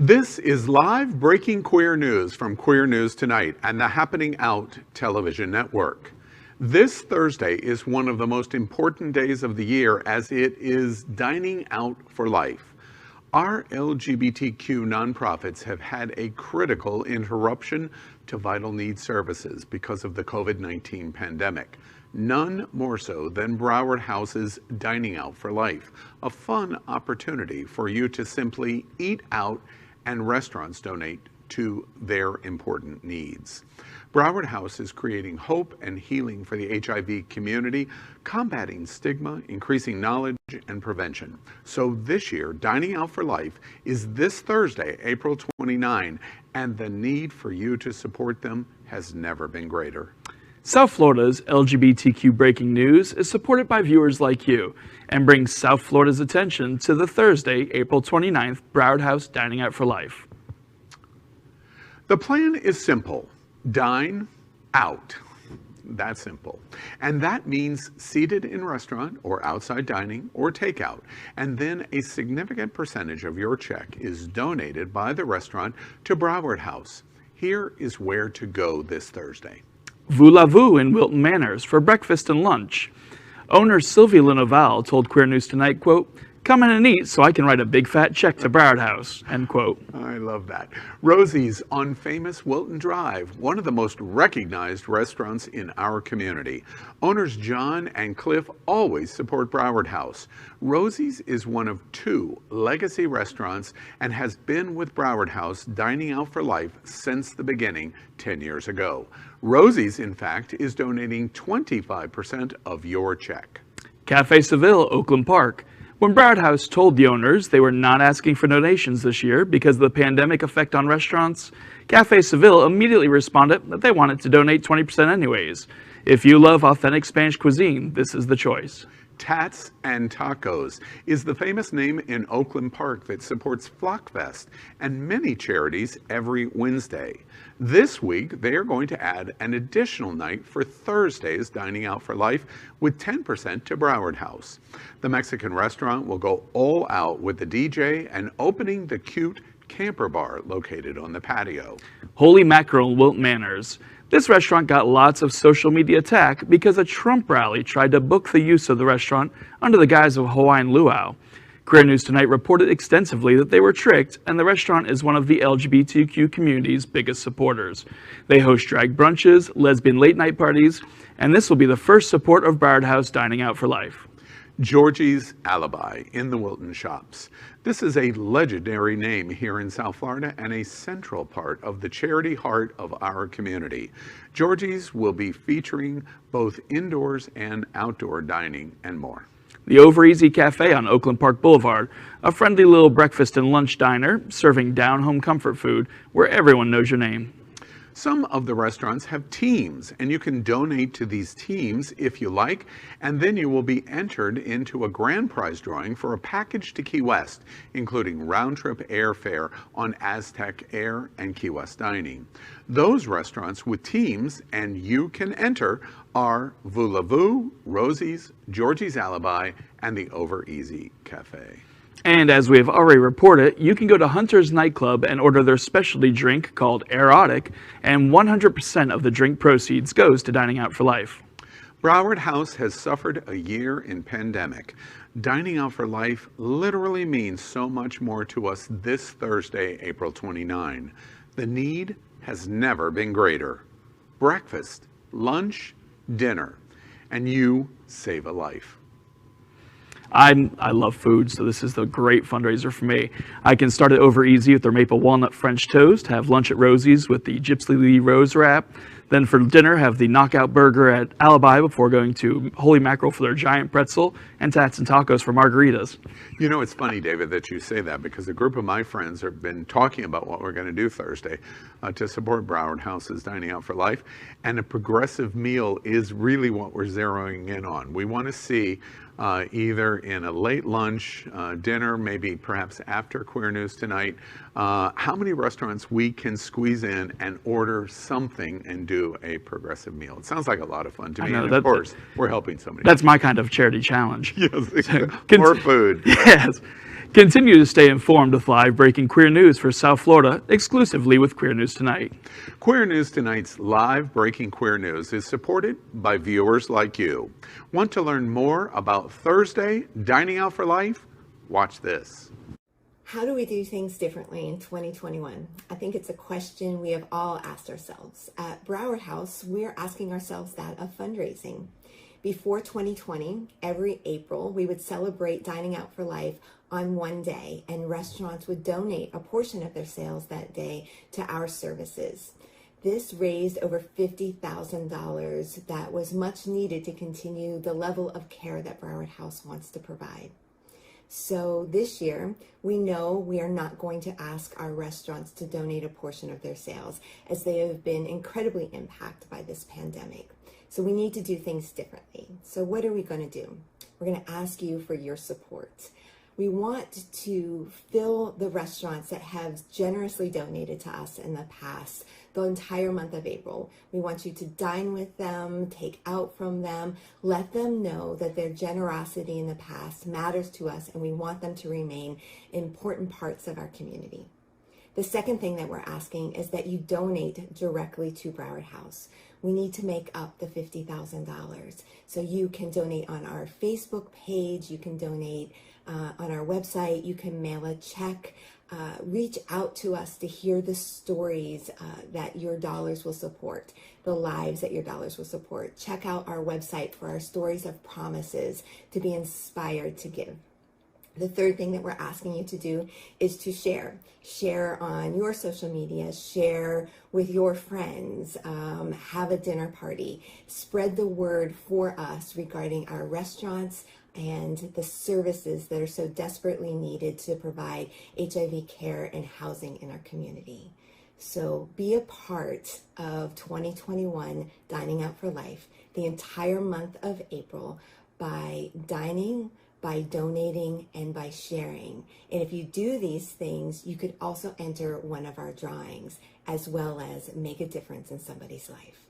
This is live breaking queer news from Queer News Tonight and the Happening Out television network. This Thursday is one of the most important days of the year as it is Dining Out for Life. Our LGBTQ nonprofits have had a critical interruption to vital needs services because of the COVID-19 pandemic. None more so than Broward House's Dining Out for Life, a fun opportunity for you to simply eat out and restaurants donate to their important needs. Broward House is creating hope and healing for the HIV community, combating stigma, increasing knowledge and prevention. So this year, Dining Out for Life is this Thursday, April 29, and the need for you to support them has never been greater. South Florida's LGBTQ breaking news is supported by viewers like you and brings South Florida's attention to the Thursday, April 29th, Broward House Dining Out for Life. The plan is simple. Dine out. That's simple. And that means seated in restaurant or outside dining or takeout. And then a significant percentage of your check is donated by the restaurant to Broward House. Here is where to go this Thursday. Voulez-vous in Wilton Manors for breakfast and lunch. Owner Sylvie Lenoval told Queer News Tonight, quote, "Come in and eat so I can write a big fat check to Broward House," end quote. I love that. Rosie's on famous Wilton Drive, one of the most recognized restaurants in our community. Owners John and Cliff always support Broward House. Rosie's is one of two legacy restaurants and has been with Broward House Dining Out for Life since the beginning 10 years ago. Rosie's, in fact, is donating 25% of your check. Cafe Seville, Oakland Park. When Broward House told the owners they were not asking for donations this year because of the pandemic effect on restaurants, Cafe Seville immediately responded that they wanted to donate 20% anyways. If you love authentic Spanish cuisine, this is the choice. Tats and Tacos is the famous name in Oakland Park that supports Flockfest and many charities every Wednesday. This week, they are going to add an additional night for Thursday's Dining Out for Life with 10% to Broward House. The Mexican restaurant will go all out with the DJ and opening the cute camper bar located on the patio. Holy Mackerel, Wilton Manors. This restaurant got lots of social media attack because a Trump rally tried to book the use of the restaurant under the guise of Hawaiian luau. Queer News Tonight reported extensively that they were tricked, and the restaurant is one of the LGBTQ community's biggest supporters. They host drag brunches, lesbian late-night parties, and this will be the first support of Broward House Dining Out for Life. Georgie's Alibi in the Wilton Shops. This is a legendary name here in South Florida and a central part of the charity heart of our community. Georgie's will be featuring both indoors and outdoor dining and more. The Over Easy Cafe on Oakland Park Boulevard, a friendly little breakfast and lunch diner serving down-home comfort food where everyone knows your name. Some of the restaurants have teams, and you can donate to these teams if you like, and then you will be entered into a grand prize drawing for a package to Key West, including round-trip airfare on Aztec Air and Key West Dining. Those restaurants with teams, and you can enter, are Voulez-vous, Rosie's, Georgie's Alibi, and the Over Easy Cafe. And as we have already reported, you can go to Hunter's Nightclub and order their specialty drink called Erotic, and 100% of the drink proceeds goes to Dining Out for Life. Broward House has suffered a year in pandemic. Dining Out for Life literally means so much more to us this Thursday, April 29. The need has never been greater. Breakfast, lunch, dinner, and you save a life. I love food, so this is the great fundraiser for me. I can start it over easy with their maple walnut French toast, have lunch at Rosie's with the Gypsy Lee Rose wrap, then for dinner have the knockout burger at Alibi before going to Holy Mackerel for their giant pretzel, and Tats and Tacos for margaritas. You know, it's funny, David, that you say that because a group of my friends have been talking about what we're going to do Thursday to support Broward House's Dining Out for Life, and a progressive meal is really what we're zeroing in on. We want to see either in a late lunch, dinner, maybe perhaps after Queer News Tonight, how many restaurants we can squeeze in and order something and do a progressive meal. It sounds like a lot of fun to me, and of course, we're helping somebody. That's my kind of charity challenge. Yes, more food. Yes. Continue to stay informed with live breaking queer news for South Florida, exclusively with Queer News Tonight. Queer News Tonight's live breaking queer news is supported by viewers like you. Want to learn more about Thursday Dining Out for Life? Watch this. How do we do things differently in 2021? I think it's a question we have all asked ourselves. At Broward House, we're asking ourselves that of fundraising. Before 2020, every April, we would celebrate Dining Out for Life on one day, and restaurants would donate a portion of their sales that day to our services. This raised over $50,000 that was much needed to continue the level of care that Broward House wants to provide. So this year, we know we are not going to ask our restaurants to donate a portion of their sales, as they have been incredibly impacted by this pandemic. So we need to do things differently. So what are we going to do? We're going to ask you for your support. We want to fill the restaurants that have generously donated to us in the past the entire month of April. We want you to dine with them, take out from them, let them know that their generosity in the past matters to us, and we want them to remain important parts of our community. The second thing that we're asking is that you donate directly to Broward House. We need to make up the $50,000. So you can donate on our Facebook page, you can donate on our website, you can mail a check, reach out to us to hear the stories that your dollars will support, the lives that your dollars will support. Check out our website for our stories of promises to be inspired to give. The third thing that we're asking you to do is to share. Share on your social media, share with your friends, have a dinner party. Spread the word for us regarding our restaurants and the services that are so desperately needed to provide HIV care and housing in our community. So be a part of 2021 Dining Out for Life, the entire month of April, by dining, by donating, and by sharing. And if you do these things, you could also enter one of our drawings, as well as make a difference in somebody's life.